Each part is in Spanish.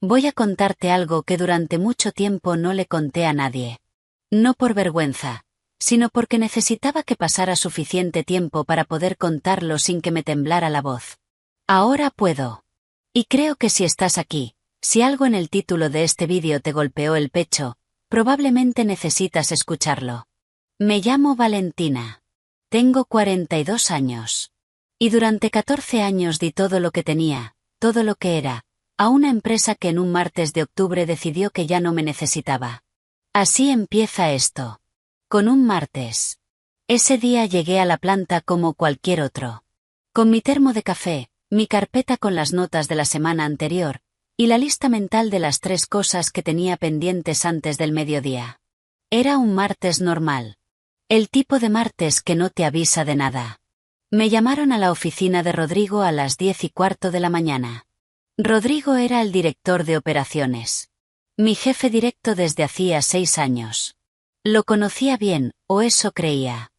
Voy a contarte algo que durante mucho tiempo no le conté a nadie. No por vergüenza, sino porque necesitaba que pasara suficiente tiempo para poder contarlo sin que me temblara la voz. Ahora puedo. Y creo que si estás aquí, si algo en el título de este vídeo te golpeó el pecho, probablemente necesitas escucharlo. Me llamo Valentina. Tengo 42 años. Y durante 14 años di todo lo que tenía, todo lo que era, a una empresa que en un martes de octubre decidió que ya no me necesitaba. Así empieza esto. Con un martes. Ese día llegué a la planta como cualquier otro. Con mi termo de café, mi carpeta con las notas de la semana anterior, y la lista mental de las 3 cosas que tenía pendientes antes del mediodía. Era un martes normal. El tipo de martes que no te avisa de nada. Me llamaron a la oficina de Rodrigo a las 10:15 de la mañana. Rodrigo era el director de operaciones. Mi jefe directo desde hacía 6 años. Lo conocía bien, o eso creía.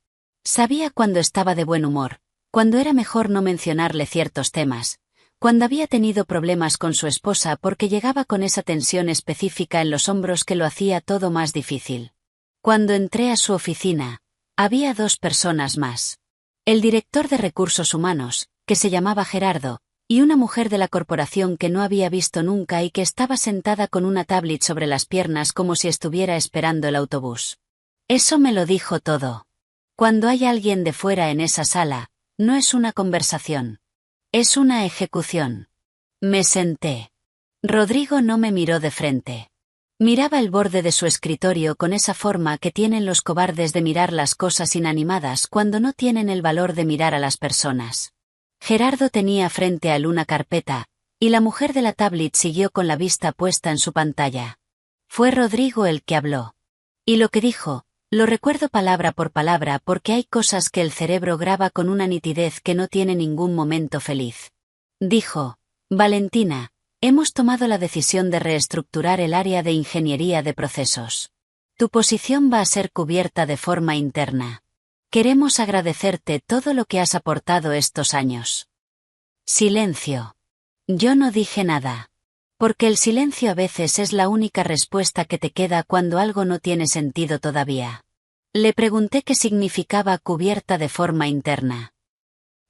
Sabía cuando estaba de buen humor, cuando era mejor no mencionarle ciertos temas, cuando había tenido problemas con su esposa porque llegaba con esa tensión específica en los hombros que lo hacía todo más difícil. Cuando entré a su oficina, había 2 personas más. El director de recursos humanos, que se llamaba Gerardo, y una mujer de la corporación que no había visto nunca y que estaba sentada con una tablet sobre las piernas como si estuviera esperando el autobús. Eso me lo dijo todo. Cuando hay alguien de fuera en esa sala, no es una conversación. Es una ejecución. Me senté. Rodrigo no me miró de frente. Miraba el borde de su escritorio con esa forma que tienen los cobardes de mirar las cosas inanimadas cuando no tienen el valor de mirar a las personas. Gerardo tenía frente a él una carpeta, y la mujer de la tablet siguió con la vista puesta en su pantalla. Fue Rodrigo el que habló. Y lo que dijo, lo recuerdo palabra por palabra porque hay cosas que el cerebro graba con una nitidez que no tiene ningún momento feliz. Dijo: Valentina, hemos tomado la decisión de reestructurar el área de ingeniería de procesos. Tu posición va a ser cubierta de forma interna. Queremos agradecerte todo lo que has aportado estos años. Silencio. Yo no dije nada. Porque el silencio a veces es la única respuesta que te queda cuando algo no tiene sentido todavía. Le pregunté qué significaba cubierta de forma interna.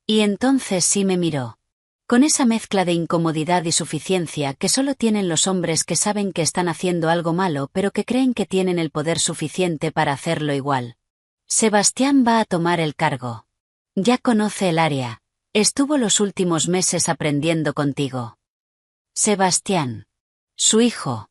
Y entonces sí me miró. Con esa mezcla de incomodidad y suficiencia que solo tienen los hombres que saben que están haciendo algo malo pero que creen que tienen el poder suficiente para hacerlo igual. Sebastián va a tomar el cargo. Ya conoce el área. Estuvo los últimos meses aprendiendo contigo. Sebastián. Su hijo.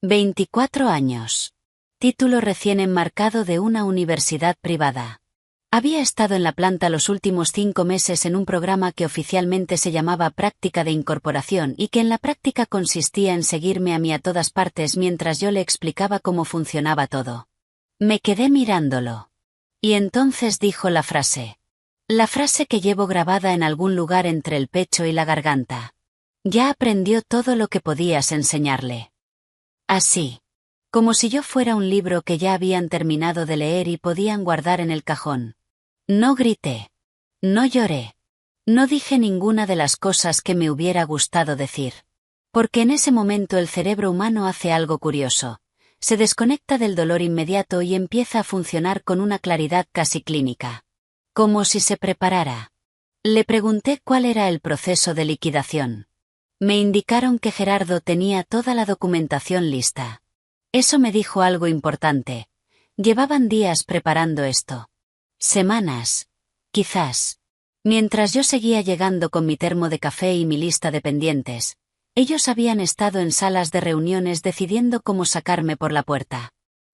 24 años. Título recién enmarcado de una universidad privada. Había estado en la planta los últimos 5 meses en un programa que oficialmente se llamaba Práctica de Incorporación y que en la práctica consistía en seguirme a mí a todas partes mientras yo le explicaba cómo funcionaba todo. Me quedé mirándolo. Y entonces dijo la frase. La frase que llevo grabada en algún lugar entre el pecho y la garganta. Ya aprendió todo lo que podías enseñarle. Así. Como si yo fuera un libro que ya habían terminado de leer y podían guardar en el cajón. No grité. No lloré. No dije ninguna de las cosas que me hubiera gustado decir. Porque en ese momento el cerebro humano hace algo curioso. Se desconecta del dolor inmediato y empieza a funcionar con una claridad casi clínica. Como si se preparara. Le pregunté cuál era el proceso de liquidación. Me indicaron que Gerardo tenía toda la documentación lista. Eso me dijo algo importante. Llevaban días preparando esto. Semanas. Quizás. Mientras yo seguía llegando con mi termo de café y mi lista de pendientes, ellos habían estado en salas de reuniones decidiendo cómo sacarme por la puerta.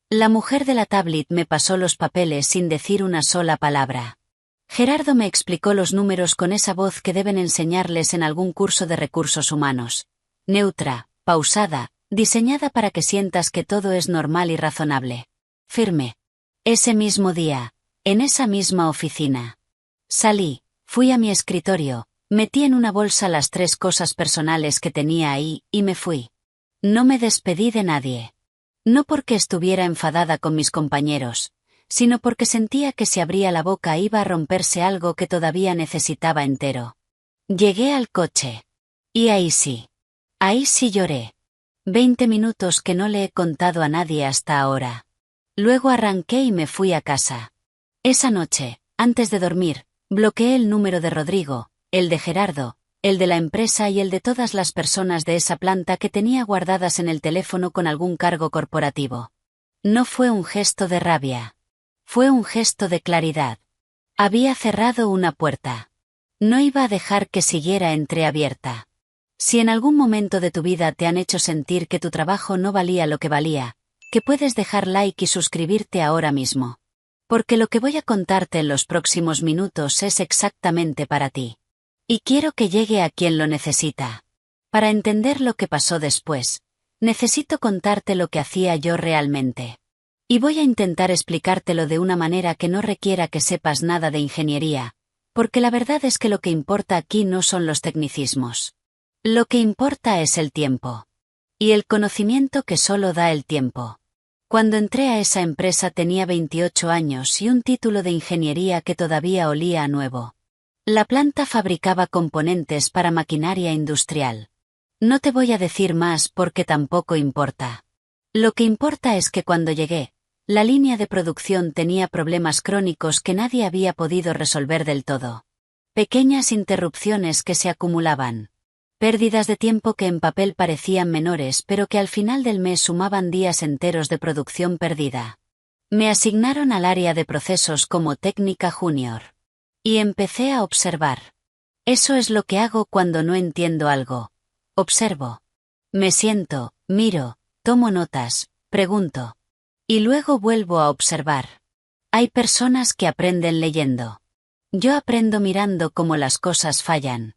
La mujer de la tablet me pasó los papeles sin decir una sola palabra. Gerardo me explicó los números con esa voz que deben enseñarles en algún curso de recursos humanos. Neutra, pausada, diseñada para que sientas que todo es normal y razonable. Firme. Ese mismo día, en esa misma oficina. Salí, fui a mi escritorio, metí en una bolsa las 3 cosas personales que tenía ahí, y me fui. No me despedí de nadie. No porque estuviera enfadada con mis compañeros, sino porque sentía que si abría la boca iba a romperse algo que todavía necesitaba entero. Llegué al coche. Y ahí sí lloré. 20 minutos que no le he contado a nadie hasta ahora. Luego arranqué y me fui a casa. Esa noche, antes de dormir, bloqueé el número de Rodrigo, el de Gerardo, el de la empresa y el de todas las personas de esa planta que tenía guardadas en el teléfono con algún cargo corporativo. No fue un gesto de rabia. Fue un gesto de claridad. Había cerrado una puerta. No iba a dejar que siguiera entreabierta. Si en algún momento de tu vida te han hecho sentir que tu trabajo no valía lo que valía, que puedes dejar like y suscribirte ahora mismo. Porque lo que voy a contarte en los próximos minutos es exactamente para ti. Y quiero que llegue a quien lo necesita. Para entender lo que pasó después, necesito contarte lo que hacía yo realmente. Y voy a intentar explicártelo de una manera que no requiera que sepas nada de ingeniería, porque la verdad es que lo que importa aquí no son los tecnicismos. Lo que importa es el tiempo. Y el conocimiento que solo da el tiempo. Cuando entré a esa empresa tenía 28 años y un título de ingeniería que todavía olía a nuevo. La planta fabricaba componentes para maquinaria industrial. No te voy a decir más porque tampoco importa. Lo que importa es que cuando llegué, la línea de producción tenía problemas crónicos que nadie había podido resolver del todo. Pequeñas interrupciones que se acumulaban. Pérdidas de tiempo que en papel parecían menores pero que al final del mes sumaban días enteros de producción perdida. Me asignaron al área de procesos como técnica junior. Y empecé a observar. Eso es lo que hago cuando no entiendo algo. Observo. Me siento, miro, tomo notas, pregunto. Y luego vuelvo a observar. Hay personas que aprenden leyendo. Yo aprendo mirando cómo las cosas fallan.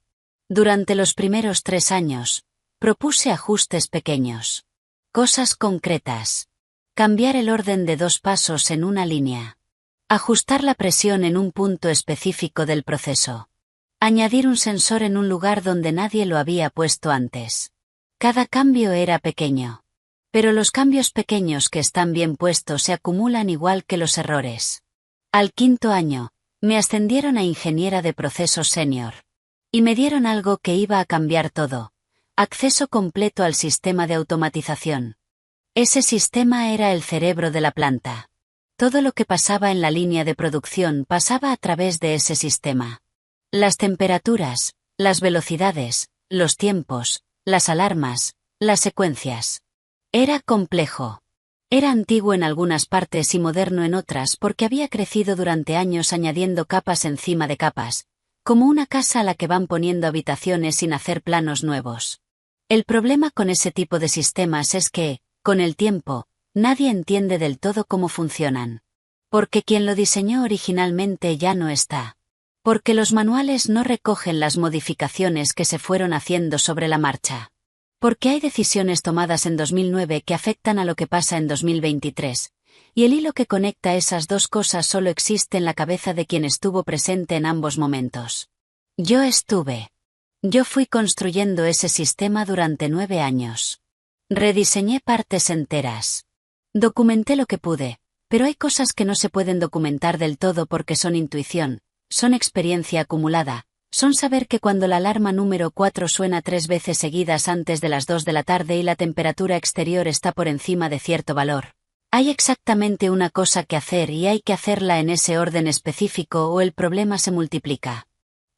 Durante los primeros 3 años, propuse ajustes pequeños. Cosas concretas. Cambiar el orden de 2 pasos en una línea. Ajustar la presión en un punto específico del proceso. Añadir un sensor en un lugar donde nadie lo había puesto antes. Cada cambio era pequeño. Pero los cambios pequeños que están bien puestos se acumulan igual que los errores. Al 5.º año, me ascendieron a ingeniera de procesos senior. Y me dieron algo que iba a cambiar todo. Acceso completo al sistema de automatización. Ese sistema era el cerebro de la planta. Todo lo que pasaba en la línea de producción pasaba a través de ese sistema. Las temperaturas, las velocidades, los tiempos, las alarmas, las secuencias. Era complejo. Era antiguo en algunas partes y moderno en otras porque había crecido durante años añadiendo capas encima de capas. Como una casa a la que van poniendo habitaciones sin hacer planos nuevos. El problema con ese tipo de sistemas es que, con el tiempo, nadie entiende del todo cómo funcionan. Porque quien lo diseñó originalmente ya no está. Porque los manuales no recogen las modificaciones que se fueron haciendo sobre la marcha. Porque hay decisiones tomadas en 2009 que afectan a lo que pasa en 2023. Y el hilo que conecta esas dos cosas solo existe en la cabeza de quien estuvo presente en ambos momentos. Yo fui construyendo ese sistema durante 9 años. Rediseñé partes enteras. Documenté lo que pude, pero hay cosas que no se pueden documentar del todo porque son intuición, son experiencia acumulada, son saber que cuando la alarma número 4 suena 3 veces seguidas antes de las 2 de la tarde y la temperatura exterior está por encima de cierto valor. Hay exactamente una cosa que hacer y hay que hacerla en ese orden específico o el problema se multiplica.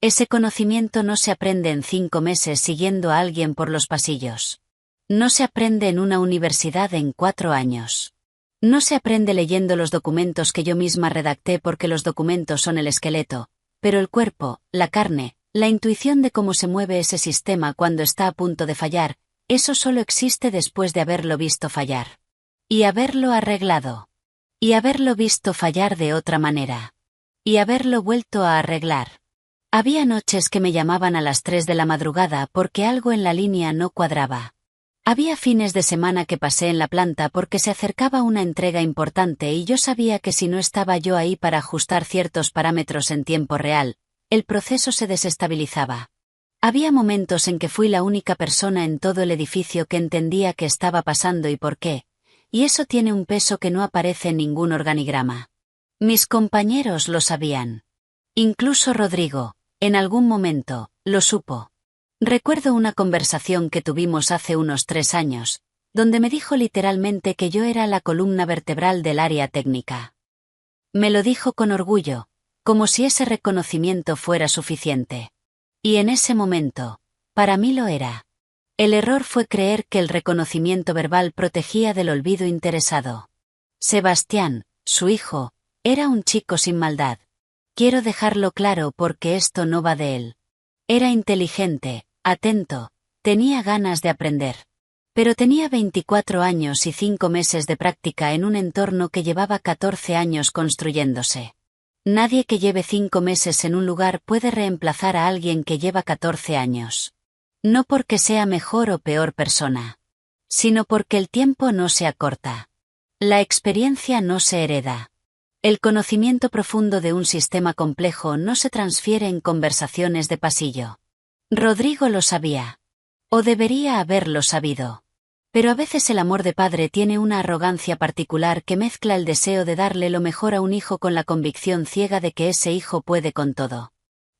Ese conocimiento no se aprende en 5 meses siguiendo a alguien por los pasillos. No se aprende en una universidad en 4 años. No se aprende leyendo los documentos que yo misma redacté porque los documentos son el esqueleto, pero el cuerpo, la carne, la intuición de cómo se mueve ese sistema cuando está a punto de fallar, eso solo existe después de haberlo visto fallar. Y haberlo arreglado. Y haberlo visto fallar de otra manera. Y haberlo vuelto a arreglar. Había noches que me llamaban a las 3 de la madrugada porque algo en la línea no cuadraba. Había fines de semana que pasé en la planta porque se acercaba una entrega importante y yo sabía que si no estaba yo ahí para ajustar ciertos parámetros en tiempo real, el proceso se desestabilizaba. Había momentos en que fui la única persona en todo el edificio que entendía qué estaba pasando y por qué. Y eso tiene un peso que no aparece en ningún organigrama. Mis compañeros lo sabían. Incluso Rodrigo, en algún momento, lo supo. Recuerdo una conversación que tuvimos hace unos 3 años, donde me dijo literalmente que yo era la columna vertebral del área técnica. Me lo dijo con orgullo, como si ese reconocimiento fuera suficiente. Y en ese momento, para mí lo era. El error fue creer que el reconocimiento verbal protegía del olvido interesado. Sebastián, su hijo, era un chico sin maldad. Quiero dejarlo claro porque esto no va de él. Era inteligente, atento, tenía ganas de aprender. Pero tenía 24 años y 5 meses de práctica en un entorno que llevaba 14 años construyéndose. Nadie que lleve 5 meses en un lugar puede reemplazar a alguien que lleva 14 años. No porque sea mejor o peor persona, sino porque el tiempo no se acorta. La experiencia no se hereda. El conocimiento profundo de un sistema complejo no se transfiere en conversaciones de pasillo. Rodrigo lo sabía. O debería haberlo sabido. Pero a veces el amor de padre tiene una arrogancia particular que mezcla el deseo de darle lo mejor a un hijo con la convicción ciega de que ese hijo puede con todo.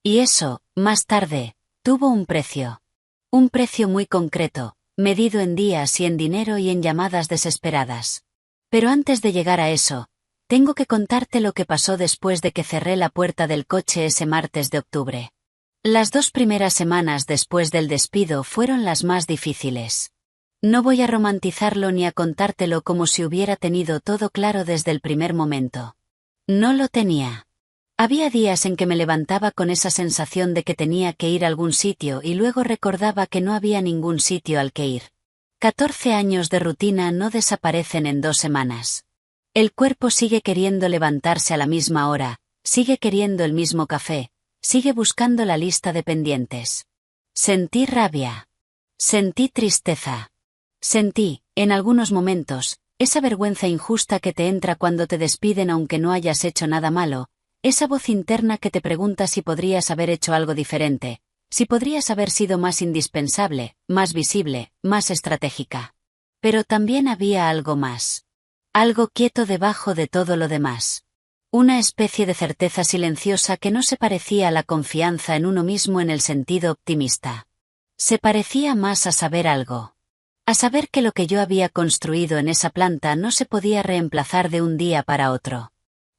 Y eso, más tarde, tuvo un precio. Un precio muy concreto, medido en días y en dinero y en llamadas desesperadas. Pero antes de llegar a eso, tengo que contarte lo que pasó después de que cerré la puerta del coche ese martes de octubre. Las 2 primeras semanas después del despido fueron las más difíciles. No voy a romantizarlo ni a contártelo como si hubiera tenido todo claro desde el primer momento. No lo tenía. Había días en que me levantaba con esa sensación de que tenía que ir a algún sitio y luego recordaba que no había ningún sitio al que ir. 14 años de rutina no desaparecen en 2 semanas. El cuerpo sigue queriendo levantarse a la misma hora, sigue queriendo el mismo café, sigue buscando la lista de pendientes. Sentí rabia. Sentí tristeza. Sentí, en algunos momentos, esa vergüenza injusta que te entra cuando te despiden aunque no hayas hecho nada malo, esa voz interna que te pregunta si podrías haber hecho algo diferente, si podrías haber sido más indispensable, más visible, más estratégica. Pero también había algo más. Algo quieto debajo de todo lo demás. Una especie de certeza silenciosa que no se parecía a la confianza en uno mismo en el sentido optimista. Se parecía más a saber algo. A saber que lo que yo había construido en esa planta no se podía reemplazar de un día para otro.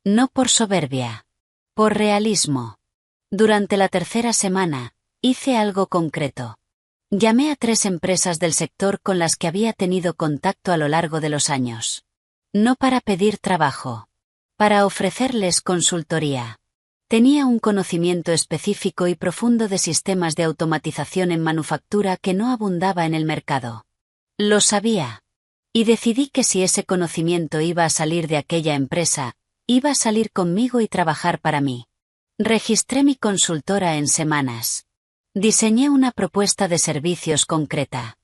No por soberbia. Por realismo. Durante la tercera semana, hice algo concreto. Llamé a 3 empresas del sector con las que había tenido contacto a lo largo de los años. No para pedir trabajo. Para ofrecerles consultoría. Tenía un conocimiento específico y profundo de sistemas de automatización en manufactura que no abundaba en el mercado. Lo sabía. Y decidí que si ese conocimiento iba a salir de aquella empresa, iba a salir conmigo y trabajar para mí. Registré mi consultora en semanas. Diseñé una propuesta de servicios concreta.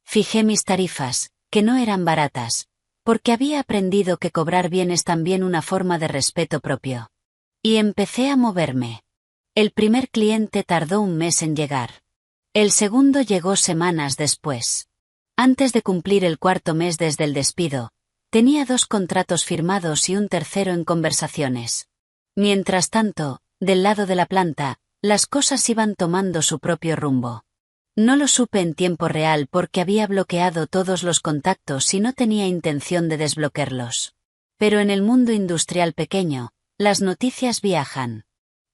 Fijé mis tarifas, que no eran baratas, porque había aprendido que cobrar bien es también una forma de respeto propio. Y empecé a moverme. El primer cliente tardó 1 mes en llegar. El segundo llegó semanas después. Antes de cumplir el 4.º mes desde el despido, tenía 2 contratos firmados y un tercero en conversaciones. Mientras tanto, del lado de la planta, las cosas iban tomando su propio rumbo. No lo supe en tiempo real porque había bloqueado todos los contactos y no tenía intención de desbloquearlos. Pero en el mundo industrial pequeño, las noticias viajan.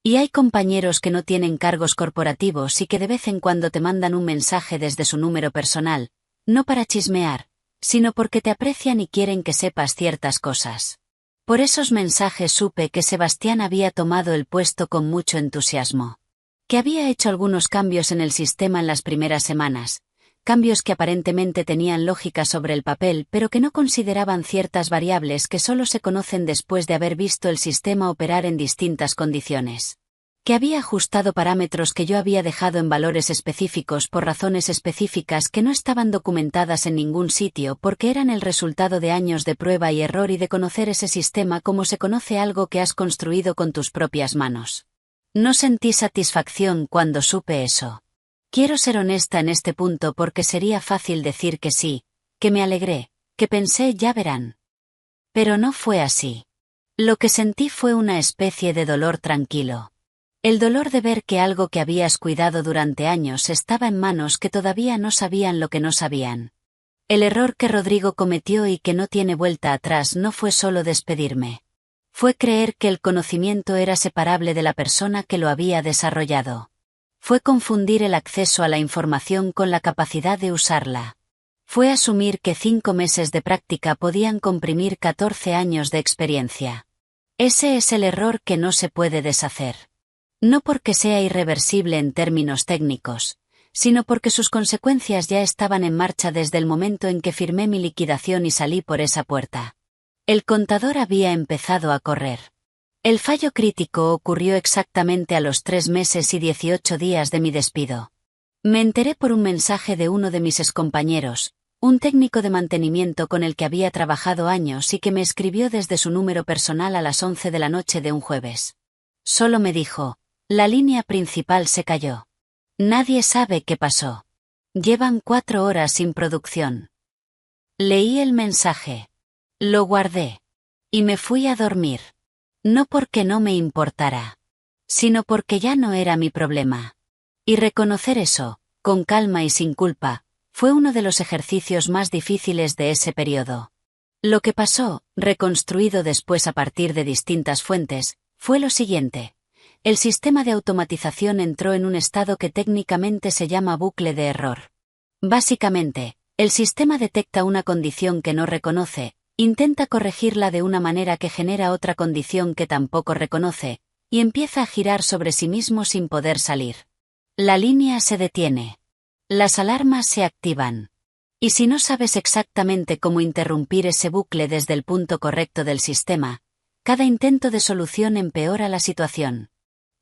Y hay compañeros que no tienen cargos corporativos y que de vez en cuando te mandan un mensaje desde su número personal, no para chismear, sino porque te aprecian y quieren que sepas ciertas cosas. Por esos mensajes supe que Sebastián había tomado el puesto con mucho entusiasmo. Que había hecho algunos cambios en el sistema en las primeras semanas, cambios que aparentemente tenían lógica sobre el papel pero que no consideraban ciertas variables que solo se conocen después de haber visto el sistema operar en distintas condiciones. Que había ajustado parámetros que yo había dejado en valores específicos por razones específicas que no estaban documentadas en ningún sitio porque eran el resultado de años de prueba y error y de conocer ese sistema como se conoce algo que has construido con tus propias manos. No sentí satisfacción cuando supe eso. Quiero ser honesta en este punto porque sería fácil decir que sí, que me alegré, que pensé ya verán. Pero no fue así. Lo que sentí fue una especie de dolor tranquilo. El dolor de ver que algo que habías cuidado durante años estaba en manos que todavía no sabían lo que no sabían. El error que Rodrigo cometió y que no tiene vuelta atrás no fue solo despedirme. Fue creer que el conocimiento era separable de la persona que lo había desarrollado. Fue confundir el acceso a la información con la capacidad de usarla. Fue asumir que 5 meses de práctica podían comprimir 14 años de experiencia. Ese es el error que no se puede deshacer. No porque sea irreversible en términos técnicos, sino porque sus consecuencias ya estaban en marcha desde el momento en que firmé mi liquidación y salí por esa puerta. El contador había empezado a correr. El fallo crítico ocurrió exactamente a los 3 meses y 18 días de mi despido. Me enteré por un mensaje de uno de mis excompañeros, un técnico de mantenimiento con el que había trabajado años y que me escribió desde su número personal a las 11 de la noche de un jueves. Solo me dijo: la línea principal se cayó. Nadie sabe qué pasó. Llevan 4 horas sin producción. Leí el mensaje. Lo guardé. Y me fui a dormir. No porque no me importara, sino porque ya no era mi problema. Y reconocer eso, con calma y sin culpa, fue uno de los ejercicios más difíciles de ese periodo. Lo que pasó, reconstruido después a partir de distintas fuentes, fue lo siguiente. El sistema de automatización entró en un estado que técnicamente se llama bucle de error. Básicamente, el sistema detecta una condición que no reconoce, intenta corregirla de una manera que genera otra condición que tampoco reconoce, y empieza a girar sobre sí mismo sin poder salir. La línea se detiene. Las alarmas se activan. Y si no sabes exactamente cómo interrumpir ese bucle desde el punto correcto del sistema, cada intento de solución empeora la situación.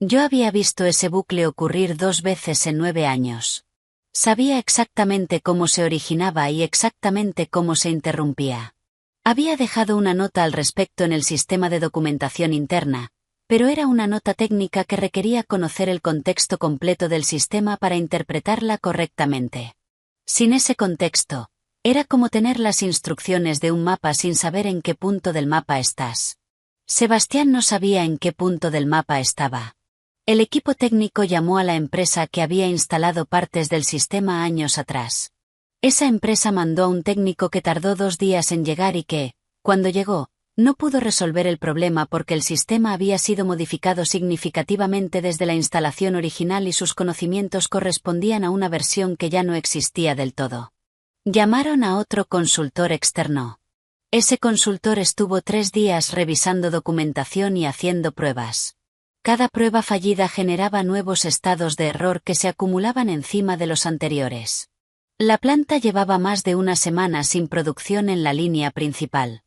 Yo había visto ese bucle ocurrir 2 veces en 9 años. Sabía exactamente cómo se originaba y exactamente cómo se interrumpía. Había dejado una nota al respecto en el sistema de documentación interna, pero era una nota técnica que requería conocer el contexto completo del sistema para interpretarla correctamente. Sin ese contexto, era como tener las instrucciones de un mapa sin saber en qué punto del mapa estás. Sebastián no sabía en qué punto del mapa estaba. El equipo técnico llamó a la empresa que había instalado partes del sistema años atrás. Esa empresa mandó a un técnico que tardó 2 días en llegar y que, cuando llegó, no pudo resolver el problema porque el sistema había sido modificado significativamente desde la instalación original y sus conocimientos correspondían a una versión que ya no existía del todo. Llamaron a otro consultor externo. Ese consultor estuvo 3 días revisando documentación y haciendo pruebas. Cada prueba fallida generaba nuevos estados de error que se acumulaban encima de los anteriores. La planta llevaba más de una semana sin producción en la línea principal.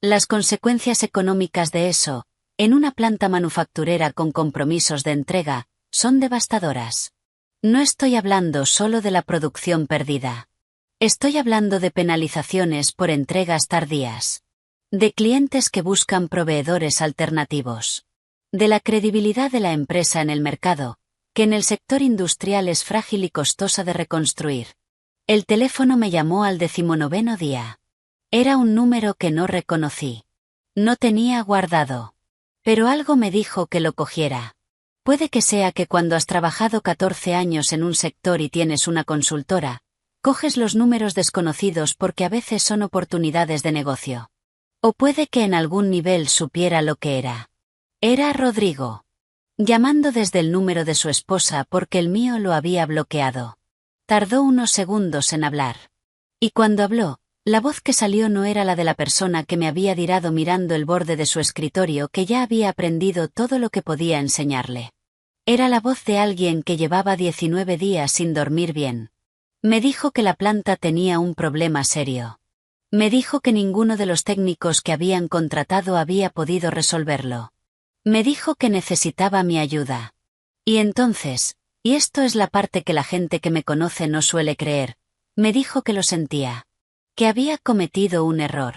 Las consecuencias económicas de eso, en una planta manufacturera con compromisos de entrega, son devastadoras. No estoy hablando solo de la producción perdida. Estoy hablando de penalizaciones por entregas tardías. De clientes que buscan proveedores alternativos. De la credibilidad de la empresa en el mercado, que en el sector industrial es frágil y costosa de reconstruir. El teléfono me llamó al 19º día. Era un número que no reconocí. No tenía guardado. Pero algo me dijo que lo cogiera. Puede que sea que cuando has trabajado 14 años en un sector y tienes una consultora, coges los números desconocidos porque a veces son oportunidades de negocio. O puede que en algún nivel supiera lo que era. Era Rodrigo. Llamando desde el número de su esposa porque el mío lo había bloqueado. Tardó unos segundos en hablar. Y cuando habló, la voz que salió no era la de la persona que me había dirado mirando el borde de su escritorio que ya había aprendido todo lo que podía enseñarle. Era la voz de alguien que llevaba 19 días sin dormir bien. Me dijo que la planta tenía un problema serio. Me dijo que ninguno de los técnicos que habían contratado había podido resolverlo. Me dijo que necesitaba mi ayuda. Y entonces, y esto es la parte que la gente que me conoce no suele creer, me dijo que lo sentía. Que había cometido un error.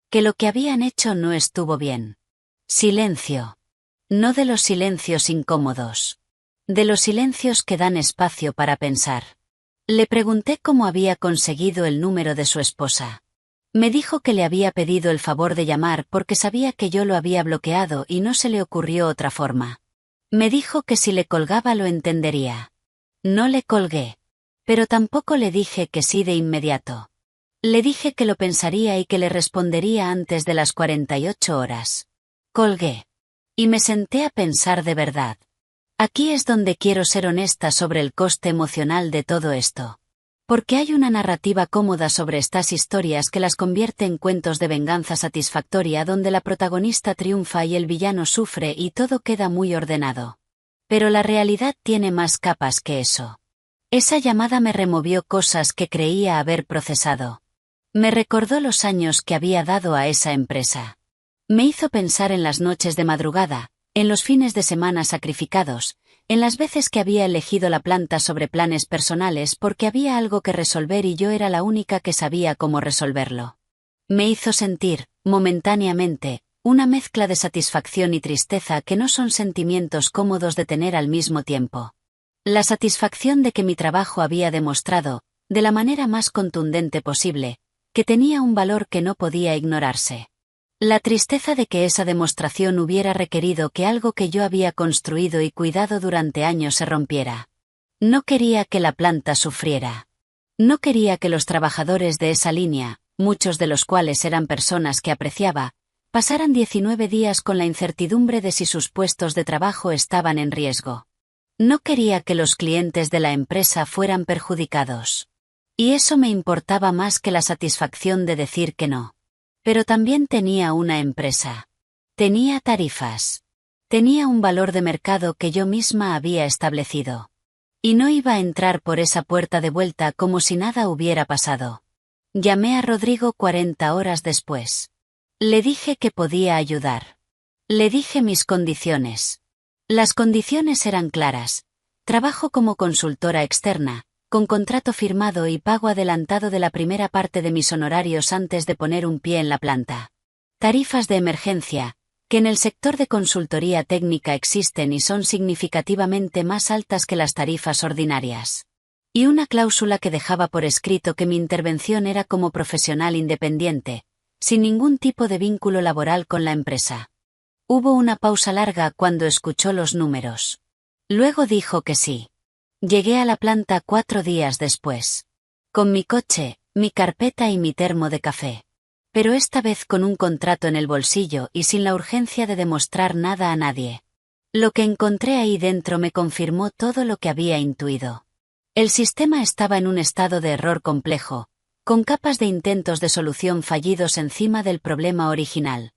Que lo que habían hecho no estuvo bien. Silencio. No de los silencios incómodos. De los silencios que dan espacio para pensar. Le pregunté cómo había conseguido el número de su esposa. Me dijo que le había pedido el favor de llamar porque sabía que yo lo había bloqueado y no se le ocurrió otra forma. Me dijo que si le colgaba lo entendería. No le colgué. Pero tampoco le dije que sí de inmediato. Le dije que lo pensaría y que le respondería antes de las 48 horas. Colgué. Y me senté a pensar de verdad. Aquí es donde quiero ser honesta sobre el coste emocional de todo esto. Porque hay una narrativa cómoda sobre estas historias que las convierte en cuentos de venganza satisfactoria donde la protagonista triunfa y el villano sufre y todo queda muy ordenado. Pero la realidad tiene más capas que eso. Esa llamada me removió cosas que creía haber procesado. Me recordó los años que había dado a esa empresa. Me hizo pensar en las noches de madrugada, en los fines de semana sacrificados, en las veces que había elegido la planta sobre planes personales porque había algo que resolver y yo era la única que sabía cómo resolverlo. Me hizo sentir, momentáneamente, una mezcla de satisfacción y tristeza que no son sentimientos cómodos de tener al mismo tiempo. La satisfacción de que mi trabajo había demostrado, de la manera más contundente posible, que tenía un valor que no podía ignorarse. La tristeza de que esa demostración hubiera requerido que algo que yo había construido y cuidado durante años se rompiera. No quería que la planta sufriera. No quería que los trabajadores de esa línea, muchos de los cuales eran personas que apreciaba, pasaran 19 días con la incertidumbre de si sus puestos de trabajo estaban en riesgo. No quería que los clientes de la empresa fueran perjudicados. Y eso me importaba más que la satisfacción de decir que no. Pero también tenía una empresa. Tenía tarifas. Tenía un valor de mercado que yo misma había establecido. Y no iba a entrar por esa puerta de vuelta como si nada hubiera pasado. Llamé a Rodrigo 40 horas después. Le dije que podía ayudar. Le dije mis condiciones. Las condiciones eran claras. Trabajo como consultora externa, con contrato firmado y pago adelantado de la primera parte de mis honorarios antes de poner un pie en la planta. Tarifas de emergencia, que en el sector de consultoría técnica existen y son significativamente más altas que las tarifas ordinarias. Y una cláusula que dejaba por escrito que mi intervención era como profesional independiente, sin ningún tipo de vínculo laboral con la empresa. Hubo una pausa larga cuando escuchó los números. Luego dijo que sí. Llegué a la planta 4 días después. Con mi coche, mi carpeta y mi termo de café. Pero esta vez con un contrato en el bolsillo y sin la urgencia de demostrar nada a nadie. Lo que encontré ahí dentro me confirmó todo lo que había intuido. El sistema estaba en un estado de error complejo, con capas de intentos de solución fallidos encima del problema original.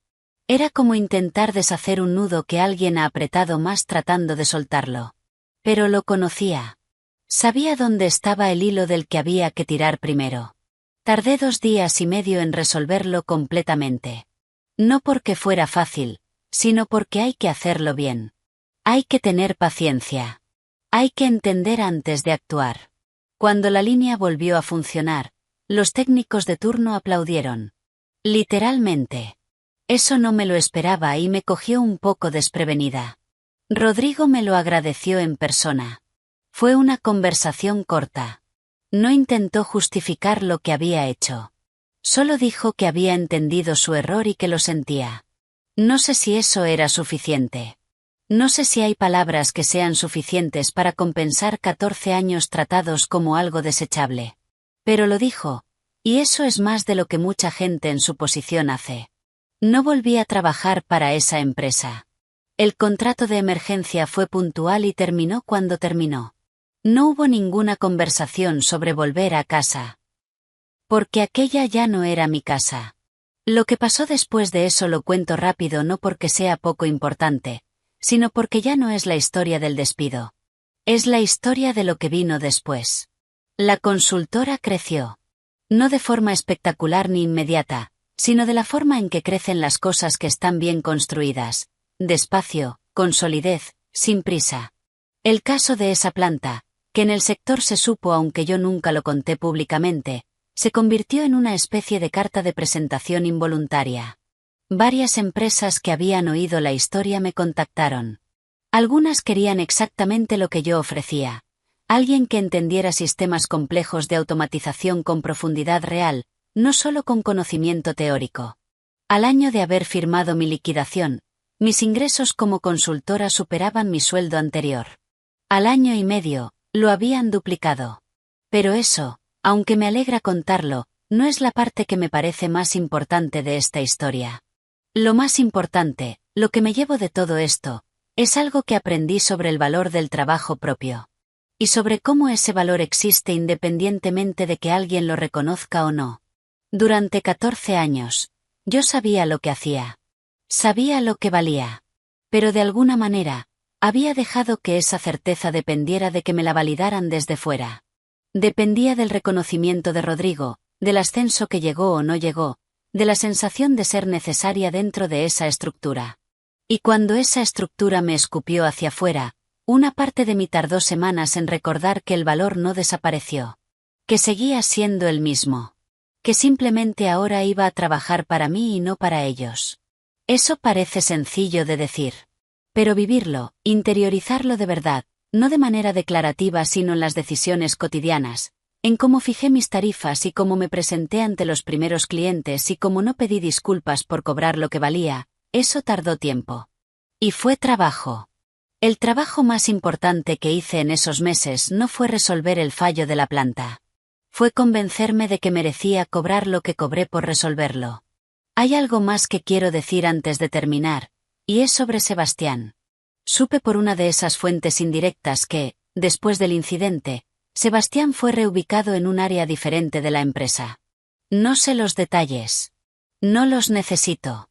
Era como intentar deshacer un nudo que alguien ha apretado más tratando de soltarlo. Pero lo conocía. Sabía dónde estaba el hilo del que había que tirar primero. Tardé 2 días y medio en resolverlo completamente. No porque fuera fácil, sino porque hay que hacerlo bien. Hay que tener paciencia. Hay que entender antes de actuar. Cuando la línea volvió a funcionar, los técnicos de turno aplaudieron. Literalmente. Eso no me lo esperaba y me cogió un poco desprevenida. Rodrigo me lo agradeció en persona. Fue una conversación corta. No intentó justificar lo que había hecho. Solo dijo que había entendido su error y que lo sentía. No sé si eso era suficiente. No sé si hay palabras que sean suficientes para compensar 14 años tratados como algo desechable. Pero lo dijo, y eso es más de lo que mucha gente en su posición hace. No volví a trabajar para esa empresa. El contrato de emergencia fue puntual y terminó cuando terminó. No hubo ninguna conversación sobre volver a casa. Porque aquella ya no era mi casa. Lo que pasó después de eso lo cuento rápido no porque sea poco importante, sino porque ya no es la historia del despido. Es la historia de lo que vino después. La consultora creció. No de forma espectacular ni inmediata, sino de la forma en que crecen las cosas que están bien construidas, despacio, con solidez, sin prisa. El caso de esa planta, que en el sector se supo aunque yo nunca lo conté públicamente, se convirtió en una especie de carta de presentación involuntaria. Varias empresas que habían oído la historia me contactaron. Algunas querían exactamente lo que yo ofrecía. Alguien que entendiera sistemas complejos de automatización con profundidad real, no solo con conocimiento teórico. Al año de haber firmado mi liquidación, mis ingresos como consultora superaban mi sueldo anterior. Al año y medio, lo habían duplicado. Pero eso, aunque me alegra contarlo, no es la parte que me parece más importante de esta historia. Lo más importante, lo que me llevo de todo esto, es algo que aprendí sobre el valor del trabajo propio. Y sobre cómo ese valor existe independientemente de que alguien lo reconozca o no. Durante 14 años, yo sabía lo que hacía. Sabía lo que valía. Pero de alguna manera, había dejado que esa certeza dependiera de que me la validaran desde fuera. Dependía del reconocimiento de Rodrigo, del ascenso que llegó o no llegó, de la sensación de ser necesaria dentro de esa estructura. Y cuando esa estructura me escupió hacia afuera, una parte de mí tardó semanas en recordar que el valor no desapareció. Que seguía siendo el mismo. Que simplemente ahora iba a trabajar para mí y no para ellos. Eso parece sencillo de decir. Pero vivirlo, interiorizarlo de verdad, no de manera declarativa sino en las decisiones cotidianas, en cómo fijé mis tarifas y cómo me presenté ante los primeros clientes y cómo no pedí disculpas por cobrar lo que valía, eso tardó tiempo. Y fue trabajo. El trabajo más importante que hice en esos meses no fue resolver el fallo de la planta. Fue convencerme de que merecía cobrar lo que cobré por resolverlo. Hay algo más que quiero decir antes de terminar, y es sobre Sebastián. Supe por una de esas fuentes indirectas que, después del incidente, Sebastián fue reubicado en un área diferente de la empresa. No sé los detalles. No los necesito.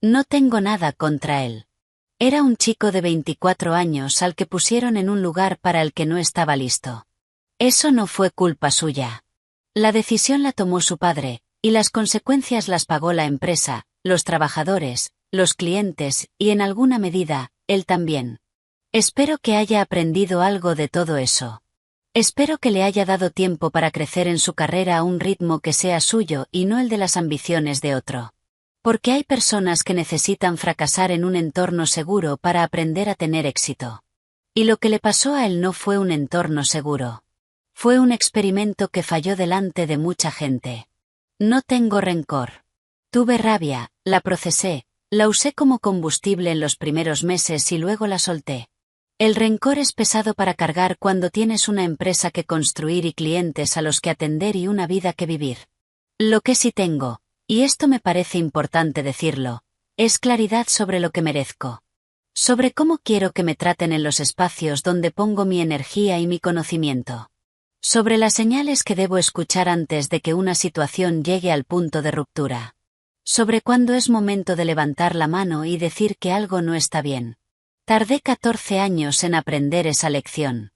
No tengo nada contra él. Era un chico de 24 años al que pusieron en un lugar para el que no estaba listo. Eso no fue culpa suya. La decisión la tomó su padre, y las consecuencias las pagó la empresa, los trabajadores, los clientes, y en alguna medida, él también. Espero que haya aprendido algo de todo eso. Espero que le haya dado tiempo para crecer en su carrera a un ritmo que sea suyo y no el de las ambiciones de otro. Porque hay personas que necesitan fracasar en un entorno seguro para aprender a tener éxito. Y lo que le pasó a él no fue un entorno seguro. Fue un experimento que falló delante de mucha gente. No tengo rencor. Tuve rabia, la procesé, la usé como combustible en los primeros meses y luego la solté. El rencor es pesado para cargar cuando tienes una empresa que construir y clientes a los que atender y una vida que vivir. Lo que sí tengo, y esto me parece importante decirlo, es claridad sobre lo que merezco. Sobre cómo quiero que me traten en los espacios donde pongo mi energía y mi conocimiento. Sobre las señales que debo escuchar antes de que una situación llegue al punto de ruptura. Sobre cuándo es momento de levantar la mano y decir que algo no está bien. Tardé 14 años en aprender esa lección.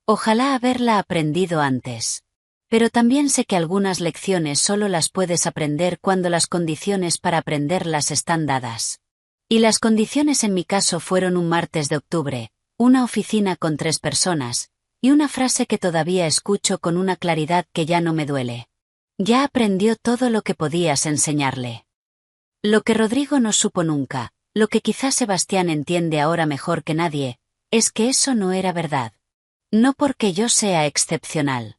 Ojalá haberla aprendido antes. Pero también sé que algunas lecciones solo las puedes aprender cuando las condiciones para aprenderlas están dadas. Y las condiciones en mi caso fueron un martes de octubre, una oficina con 3 personas, y una frase que todavía escucho con una claridad que ya no me duele. Ya aprendió todo lo que podías enseñarle. Lo que Rodrigo no supo nunca, lo que quizá Sebastián entiende ahora mejor que nadie, es que eso no era verdad. No porque yo sea excepcional.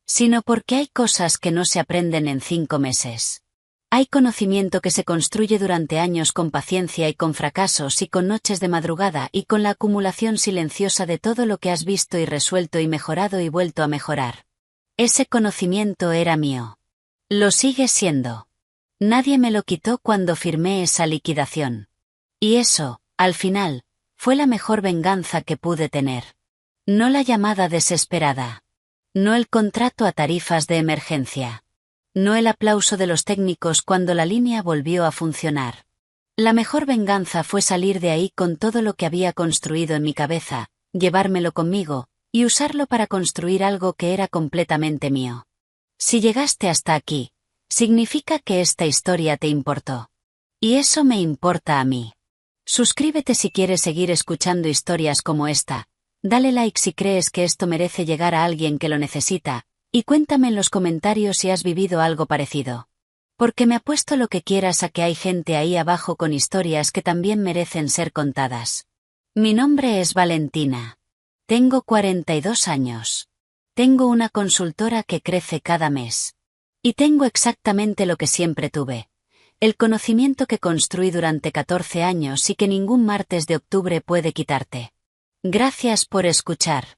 Sino porque hay cosas que no se aprenden en 5 meses. Hay conocimiento que se construye durante años con paciencia y con fracasos y con noches de madrugada y con la acumulación silenciosa de todo lo que has visto y resuelto y mejorado y vuelto a mejorar. Ese conocimiento era mío. Lo sigue siendo. Nadie me lo quitó cuando firmé esa liquidación. Y eso, al final, fue la mejor venganza que pude tener. No la llamada desesperada. No el contrato a tarifas de emergencia. No el aplauso de los técnicos cuando la línea volvió a funcionar. La mejor venganza fue salir de ahí con todo lo que había construido en mi cabeza, llevármelo conmigo, y usarlo para construir algo que era completamente mío. Si llegaste hasta aquí, significa que esta historia te importó. Y eso me importa a mí. Suscríbete si quieres seguir escuchando historias como esta. Dale like si crees que esto merece llegar a alguien que lo necesita, y cuéntame en los comentarios si has vivido algo parecido. Porque me apuesto lo que quieras a que hay gente ahí abajo con historias que también merecen ser contadas. Mi nombre es Valentina. Tengo 42 años. Tengo una consultora que crece cada mes. Y tengo exactamente lo que siempre tuve. El conocimiento que construí durante 14 años y que ningún martes de octubre puede quitarte. Gracias por escuchar.